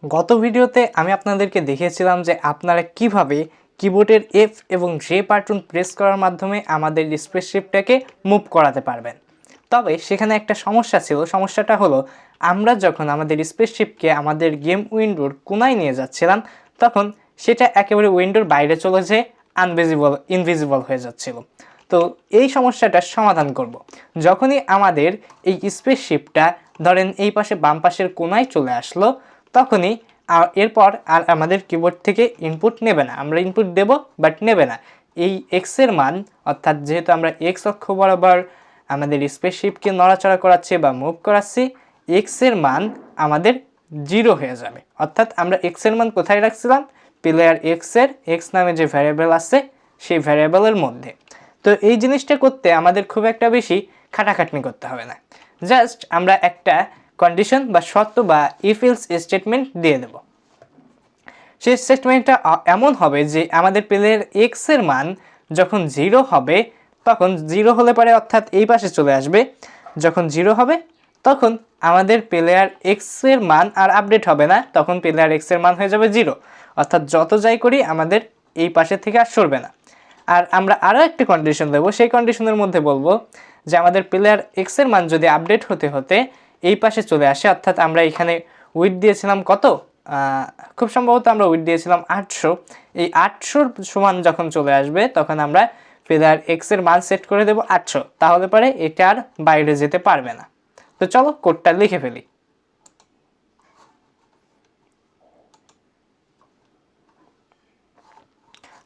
গত ভিডিওতে আমি আপনাদেরকে দেখিয়েছিলাম যে আপনারা কিভাবে কিবোর্ডের F এবং J বাটন প্রেস করার মাধ্যমে আমাদের স্পেসশিপটাকে মুভ করাতে পারবেন। তবে সেখানে একটা সমস্যা ছিল। সমস্যাটা হলো আমরা যখন আমাদের স্পেসশিপকে আমাদের গেম উইন্ডোর কোনায় নিয়ে যাচ্ছিলাম তখন সেটা একেবারে উইন্ডোর বাইরে চলে যেয়ে ইনভিজিবল হয়ে যাচ্ছিল। তো এই সমস্যাটার সমাধান করব। যখনই আমাদের এই স্পেসশিপটা ধরেন এই পাশে বাম পাশের কোনায় চলে আসলো তখনই এরপর আর আমাদের কিবোর্ড থেকে ইনপুট নেবে না। আমরা ইনপুট দেব বাট নেবে না। এই এক্সের মান অর্থাৎ যেহেতু আমরা এক্স অক্ষ বরাবর আমাদের স্পেসশিপকে নড়াচড়া করাচ্ছি বা মুভ করাচ্ছি, এক্সের মান আমাদের 0 হয়ে যাবে। অর্থাৎ আমরা এক্সের মান কোথায় রাখছিলাম? প্লেয়ার এক্সের এক্স নামে যে ভ্যারিয়েবল আছে সেই ভ্যারিয়েবলের মধ্যে। তো এই জিনিসটা করতে আমাদের খুব একটা বেশি খাটাখাটনি করতে হবে না। জাস্ট আমরা একটা কন্ডিশন বা শর্ত বা ইফ এলস স্টেটমেন্ট দিয়ে দেব। সেই স্টেটমেন্টটা এমন হবে যে আমাদের প্লেয়ার এক্স এর মান যখন 0 হবে তখন 0 হলে পরে অর্থাৎ এই পাশে চলে আসবে। যখন 0 হবে তখন আমাদের প্লেয়ার এক্স এর মান আর আপডেট হবে না, তখন প্লেয়ার এক্স এর মান হয়ে যাবে 0। অর্থাৎ যত যাই করি আমাদের এই পাশে থেকে আর সরবে না। আর আমরা আরও একটা কন্ডিশন দেবো, সেই কন্ডিশনের মধ্যে বলবো যে আমাদের প্লেয়ার এক্স এর মান যদি আপডেট হতে হতে এই পাশে চলে আসে, অর্থাৎ আমরা এখানে উইথ দিয়েছিলাম কত, খুব সম্ভবত আমরা উইথ দিয়েছিলাম 800। এই 800 সমান যখন চলে আসবে তখন আমরা প্লেয়ার এক্স এর মান সেট করে দেবো 800, তাহলে পরে এটা আর বাইরে যেতে পারবে না। তো চলো কোডটা লিখে ফেলি।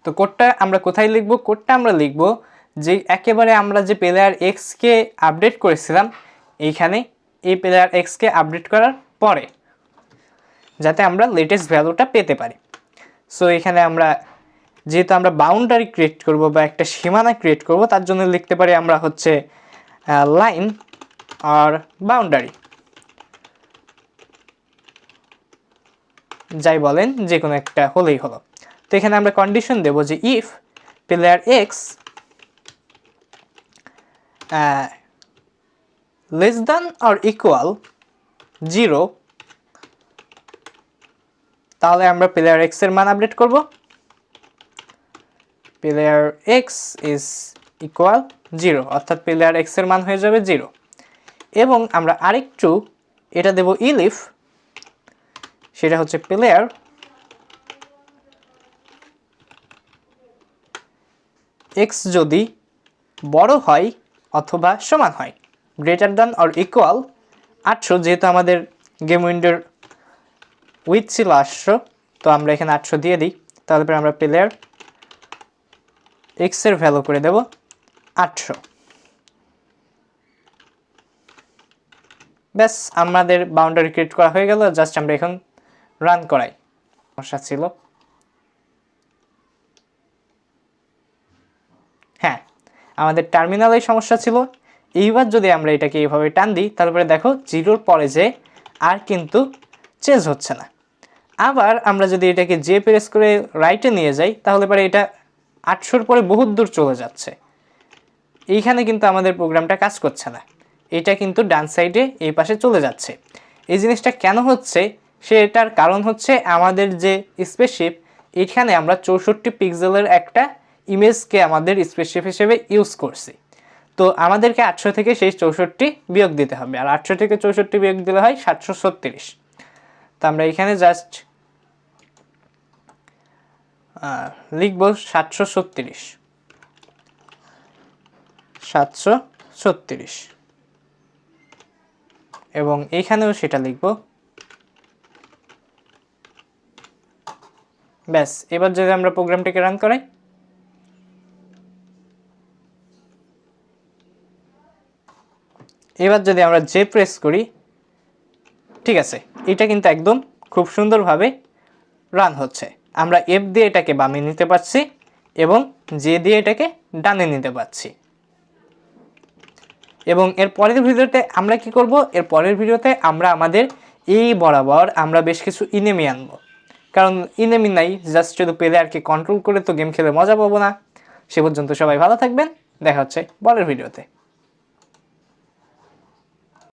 তো কোডটা আমরা কোথায় লিখব? কোডটা আমরা লিখব যে একেবারে আমরা যে প্লেয়ার এক্সকে আপডেট করেছিলাম এইখানে, এই প্লেয়ার এক্সকে আপডেট করার পরে, যাতে আমরা লেটেস্ট ভ্যালুটা পেতে পারি। সো এখানে আমরা যেহেতু আমরা বাউন্ডারি ক্রিয়েট করব বা একটা সীমানা ক্রিয়েট করব, তার জন্য লিখতে পারি আমরা হচ্ছে লাইন আর বাউন্ডারি, যাই বলেন যে কোনো একটা হলেই হলো। তো এখানে আমরা কন্ডিশন দেব যে if player x less than or equal 0, তাহলে আমরা প্লেয়ার এক্স এর মান আপডেট করব। প্লেয়ার এক্স ইজ ইকুয়াল 0, অর্থাৎ প্লেয়ার এক্স এর মান হয়ে যাবে 0। এবং আমরা আরেকটু এটা দেব ইলিফ, সেটা হচ্ছে প্লেয়ার এক্স যদি বড় হয় অথবা সমান হয়, গ্রেটার দ্যান অর ইকুয়াল 800, যেহেতু আমাদের গেম উইন্ডোর উইথ ছিল 800, তো আমরা এখানে 800 দিয়ে দিই। তাহলে পরে আমরা প্লেয়ার এক্স এর ভ্যালু করে দেব 800। ব্যাস, আমাদের বাউন্ডারি ক্রিয়েট করা হয়ে গেল। জাস্ট আমরা এখন রান করাই। সমস্যা ছিল, হ্যাঁ আমাদের টার্মিনালেই সমস্যা ছিল। এইবার যদি আমরা এটাকে এইভাবে টান দিই তারপরে দেখো 0-র পরে যে আর কিন্তু চেঞ্জ হচ্ছে না। আবার আমরা যদি এটাকে যে প্রেস করে রাইটে নিয়ে যাই তাহলে পরে এটা 800-র পরে বহুত দূর চলে যাচ্ছে। এইখানে কিন্তু আমাদের প্রোগ্রামটা কাজ করছে না, এটা কিন্তু ডান সাইডে এই পাশে চলে যাচ্ছে। এই জিনিসটা কেন হচ্ছে সেটার কারণ হচ্ছে আমাদের যে স্পেসশিপ, এখানে আমরা 64 পিক্সেলের একটা ইমেজকে আমাদের স্পেসশিপ হিসেবে ইউজ করছি। তো আমাদেরকে 800 থেকে সেই 64 বিয়োগ দিতে হবে, আর 800 থেকে 64 বিয়োগ দিলে হয় 736। তো আমরা এখানে জাস্ট লিখব 736 এবং এইখানেও সেটা লিখব। ব্যাস, এবার যদি আমরা প্রোগ্রামটিকে রান করাই, এবার যদি আমরা যে প্রেস করি, ঠিক আছে, এটা কিন্তু একদম খুব সুন্দরভাবে রান হচ্ছে। আমরা এফ দিয়ে এটাকে বামে নিতে পারছি এবং জে দিয়ে এটাকে ডানে নিতে পারছি। এবং এর পরের ভিডিওতে আমরা কি করব? এর পরের ভিডিওতে আমরা আমাদের এই বরাবর আমরা বেশ কিছু ইনেমি আনবো, কারণ ইনেমি নাই, জাস্ট শুধু প্লেয়ারকে কন্ট্রোল করে তো গেম খেলে মজা পাবো না। সে পর্যন্ত সবাই ভালো থাকবেন, দেখা হচ্ছে পরের ভিডিওতে।